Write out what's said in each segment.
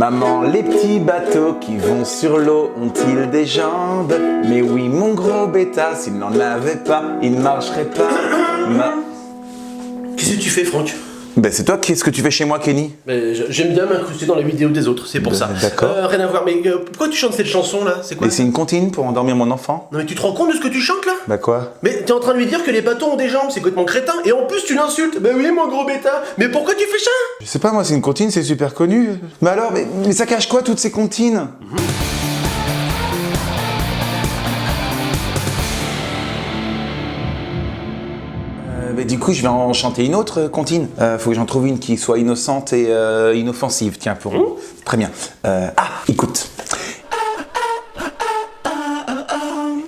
Maman, les petits bateaux qui vont sur l'eau ont-ils des jambes? Mais oui, mon gros bêta, s'il n'en avait pas, il ne marcherait pas. Qu'est-ce que tu fais, Franck? Ben c'est toi, qu'est-ce que tu fais chez moi, Kenny? J'aime bien m'incruster dans la vidéo des autres, c'est pour ça. D'accord. Rien à voir, mais pourquoi tu chantes cette chanson là? C'est quoi? Et c'est une comptine pour endormir mon enfant? Non mais tu te rends compte de ce que tu chantes là? Bah quoi? Mais t'es en train de lui dire que les bateaux ont des jambes, c'est complètement crétin, et en plus tu l'insultes. Bah oui mon gros bêta, mais pourquoi tu fais ça? Je sais pas, moi c'est une comptine, c'est super connu. Mais alors, mais ça cache quoi toutes ces comptines? Du coup, je vais en chanter une autre comptine. Faut que j'en trouve une qui soit innocente et inoffensive. Tiens, pour... Très bien. Écoute.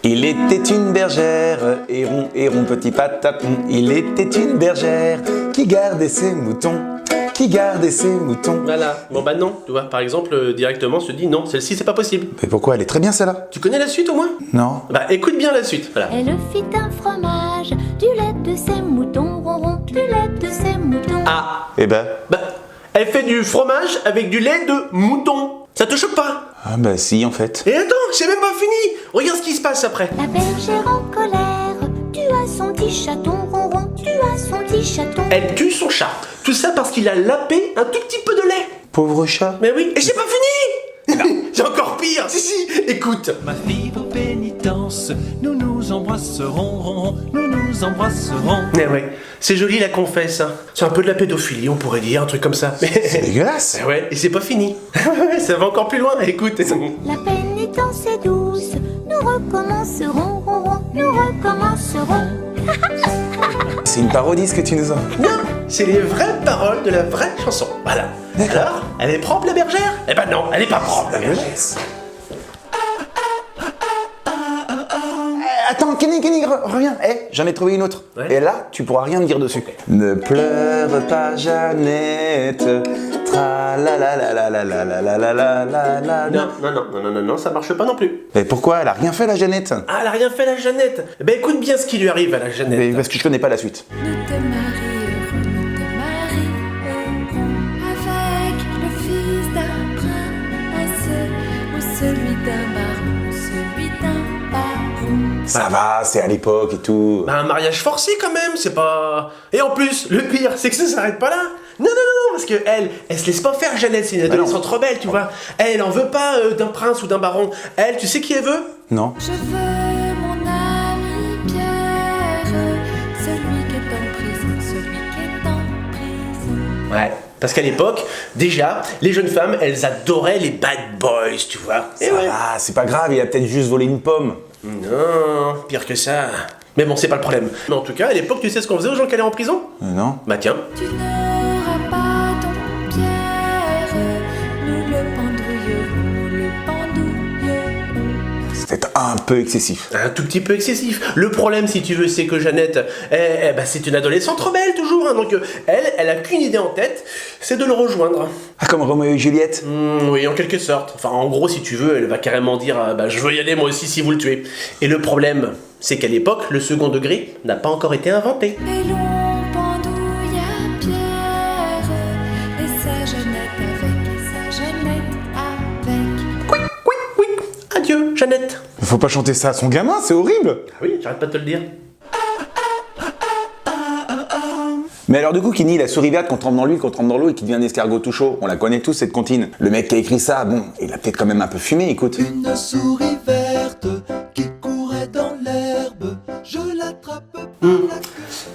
Il était une bergère, héron, petit patapon. Il était une bergère qui gardait ses moutons. Voilà, bon bah non, tu vois, par exemple, directement se dit non, celle-ci c'est pas possible. Mais pourquoi? Elle est très bien celle-là. Tu connais la suite au moins? Non. Bah écoute bien la suite, voilà. Elle fit un fromage, du lait de ses moutons, ronron, du lait de ses moutons. Ah, Eh ben... bah, elle fait du fromage avec du lait de mouton. Ça te choque pas? Ah bah si, en fait. Et attends, c'est même pas fini. Regarde ce qui se passe après. La bergère en colère, tua son petit chaton, ronron, tua son petit chaton. Elle tue son chat. Tout ça parce qu'il a lapé un tout petit peu de lait. Pauvre chat. Mais oui, et c'est pas fini. J'ai encore pire. Si, écoute. Ma fille, vos pénitences, nous nous embrasserons, nous nous embrasserons. Mais ouais, c'est joli la confesse. Hein. C'est un peu de la pédophilie, on pourrait dire, un truc comme ça. C'est dégueulasse. Mais ouais, et c'est pas fini. Ça va encore plus loin, écoute. La pénitence est douce, nous recommencerons, ronron, nous recommencerons. C'est une parodie ce que tu nous as. Non, c'est les vraies paroles de la vraie chanson. Voilà. D'accord. Alors, elle est propre la bergère? Eh ben non, elle est pas propre la bergère. Attends, Kenny, reviens. J'en ai trouvé une autre. Ouais. Et là, tu pourras rien me dire dessus. Ne pleure pas, Jeannette. Tra la la la la la la la la la la la la. Non, ça marche pas non plus. Mais pourquoi? Elle a rien fait, la Jeannette. Ah, elle a rien fait la Jeannette. Eh ben écoute bien ce qui lui arrive à la Jeannette. Mais parce que je connais pas la suite. Ne te marierons avec le fils d'un prince ou celui d'un baron, Ça va, c'est à l'époque et tout. Bah un mariage forcé quand même, c'est pas... Et en plus, le pire, c'est que ça s'arrête pas là. Non, parce que elle se laisse pas faire, Jeannette, c'est une adolescente rebelle, tu vois. Elle en veut pas d'un prince ou d'un baron. Elle, tu sais qui elle veut? Non. Je veux mon ami Pierre, celui qui est en prison. Ouais. Parce qu'à l'époque, déjà, les jeunes femmes, elles adoraient les bad boys, tu vois. Et Ça ouais. va, c'est pas grave, il a peut-être juste volé une pomme. Non, pire que ça. Mais bon, c'est pas le problème. Mais en tout cas, à l'époque, tu sais ce qu'on faisait aux gens qui allaient en prison? Non. Bah tiens. Tu n'auras pas ton Pierre, nous le pendouillerons. C'était un peu excessif. Un tout petit peu excessif. Le problème, si tu veux, c'est que Jeannette, c'est une adolescente rebelle toujours. Hein, donc elle a qu'une idée en tête, c'est de le rejoindre. Ah, comme Roméo et Juliette. Oui, en quelque sorte. Enfin, en gros, si tu veux, elle va carrément dire je veux y aller moi aussi si vous le tuez. Et le problème, c'est qu'à l'époque, le second degré n'a pas encore été inventé. Et l'on pendouille à Pierre, et sa Jeannette avec. Oui. Adieu, Jeannette. Faut pas chanter ça à son gamin, c'est horrible. Ah oui, j'arrête pas de te le dire. Mais alors du coup, Kenny, la souris verte qu'on trempe dans l'huile, qu'on trempe dans l'eau et qui devient un escargot tout chaud, on la connaît tous cette comptine. Le mec qui a écrit ça, bon, il a peut-être quand même un peu fumé, écoute. Une souris verte qui courait dans l'herbe, je l'attrape.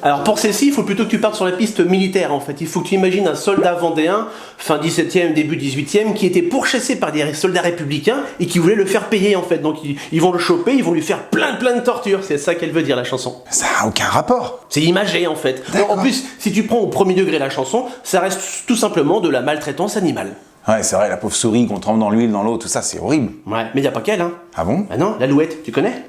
Alors pour celle-ci, il faut plutôt que tu partes sur la piste militaire en fait. Il faut que tu imagines un soldat vendéen, fin 17e, début 18e, qui était pourchassé par des soldats républicains et qui voulaient le faire payer en fait. Donc ils vont le choper, ils vont lui faire plein de tortures. C'est ça qu'elle veut dire la chanson. Ça a aucun rapport. C'est imagé en fait. En plus, si tu prends au premier degré la chanson, ça reste tout simplement de la maltraitance animale. Ouais, c'est vrai, la pauvre souris qu'on trempe dans l'huile, dans l'eau, tout ça, c'est horrible. Ouais, mais y a pas qu'elle hein. Ah bon? Ah non, l'alouette, tu connais?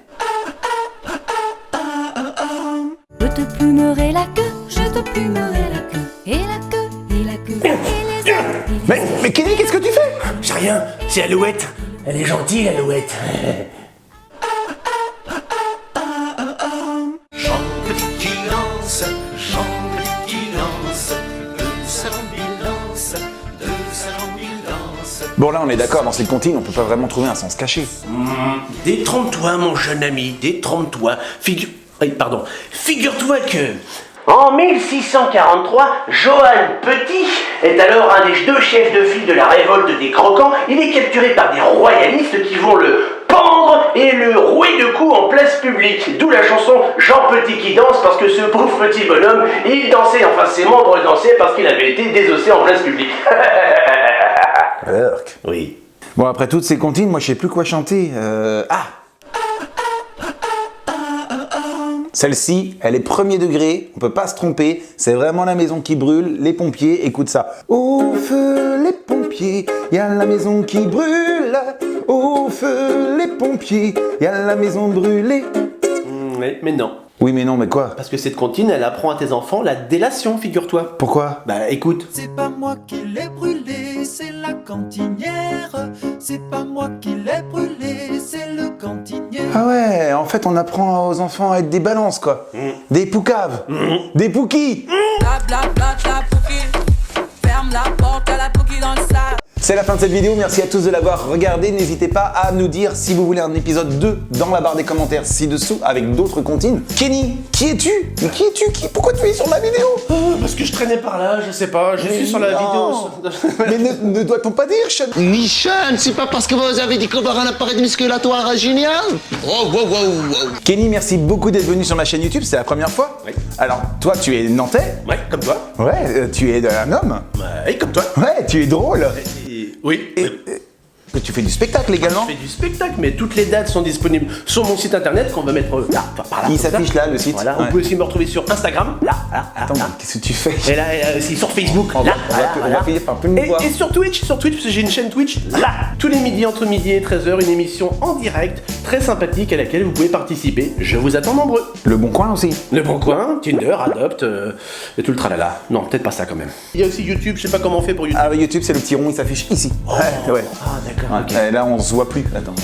Je te plumerai la queue, je te plumerai la queue, et la queue, et la queue, et les ailes. Mais Kenny, qu'est-ce que tu fais? J'ai rien, c'est Alouette. Elle est gentille, l'Alouette. Chante qui lance, chante qui lance, de sa ambulance, de sa ambulance. Bon là on est d'accord, dans cette comptine on peut pas vraiment trouver un sens caché. Détrompe-toi, mon jeune ami, détrompe-toi. Figure-toi que... En 1643, Johann Petit est alors un des 2 chefs de file de la révolte des Croquants. Il est capturé par des royalistes qui vont le pendre et le rouer de coups en place publique. D'où la chanson Jean Petit qui danse, parce que ce pauvre petit bonhomme, il dansait, enfin ses membres dansaient parce qu'il avait été désossé en place publique. Oui. Bon après toutes ces comptines, moi je sais plus quoi chanter. Celle-ci, elle est premier degré, on peut pas se tromper, c'est vraiment la maison qui brûle, les pompiers, écoute ça. Au feu les pompiers, y a la maison qui brûle. Au feu les pompiers, y a la maison brûlée. Mais non. Oui mais non, mais quoi? Parce que cette comptine, elle apprend à tes enfants la délation, figure-toi. Pourquoi? Bah écoute. C'est pas moi qui l'ai brûlé, c'est la cantinière. C'est pas moi qui l'ai brûlé, c'est le cantinier. Ah ouais, en fait on apprend aux enfants à être des balances quoi. Des poucaves, des pouquis. Bla bla bla bla pouki. Ferme la porte à la pouki dans le sac. C'est la fin de cette vidéo, merci à tous de l'avoir regardé. N'hésitez pas à nous dire si vous voulez un épisode 2 dans la barre des commentaires ci-dessous avec d'autres comptines. Kenny, qui es-tu? Mais qui es-tu? Pourquoi tu es sur ma vidéo? Parce que je traînais par là, je sais pas, je suis sur la non. vidéo. Mais ne doit-on pas dire, Sean? Michel, c'est pas parce que vous avez découvert un appareil musculatoire génial. Oh, wow, wow, wow. Kenny, merci beaucoup d'être venu sur ma chaîne YouTube, c'est la première fois. Oui. Alors, toi, tu es nantais? Ouais, comme toi. Ouais, tu es un homme? Ouais, comme toi. Ouais, tu es drôle. Oui. Que tu fais du spectacle également? Je fais du spectacle, mais toutes les dates sont disponibles sur mon site internet qu'on va mettre là, par là. Il s'affiche là, le site. Voilà, Ouais. on peut aussi me retrouver sur Instagram, là. Attends, qu'est-ce que tu fais? Et là, aussi sur Facebook, On là. va finir par plus nous voir. Et sur Twitch, parce que j'ai une chaîne Twitch, là. Tous les midis, entre midi et 13h, une émission en direct, très sympathique, à laquelle vous pouvez participer. Je vous attends nombreux. Le Bon Coin aussi. Le Bon Coin, Tinder, Adopt, et tout le tralala. Non, peut-être pas ça quand même. Il y a aussi YouTube, je sais pas comment on fait pour YouTube. Ah, YouTube, c'est le petit rond, il s'affiche ici. Ouais. Ah, d'accord. Ouais, Ok. là, on se voit plus. Attends.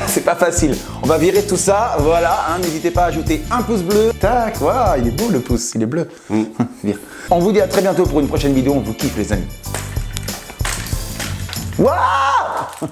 C'est pas facile. On va virer tout ça. Voilà. Hein, n'hésitez pas à ajouter un pouce bleu. Tac. Voilà. Il est beau le pouce. Il est bleu. Vire. On vous dit à très bientôt pour une prochaine vidéo. On vous kiffe, les amis. Waouh.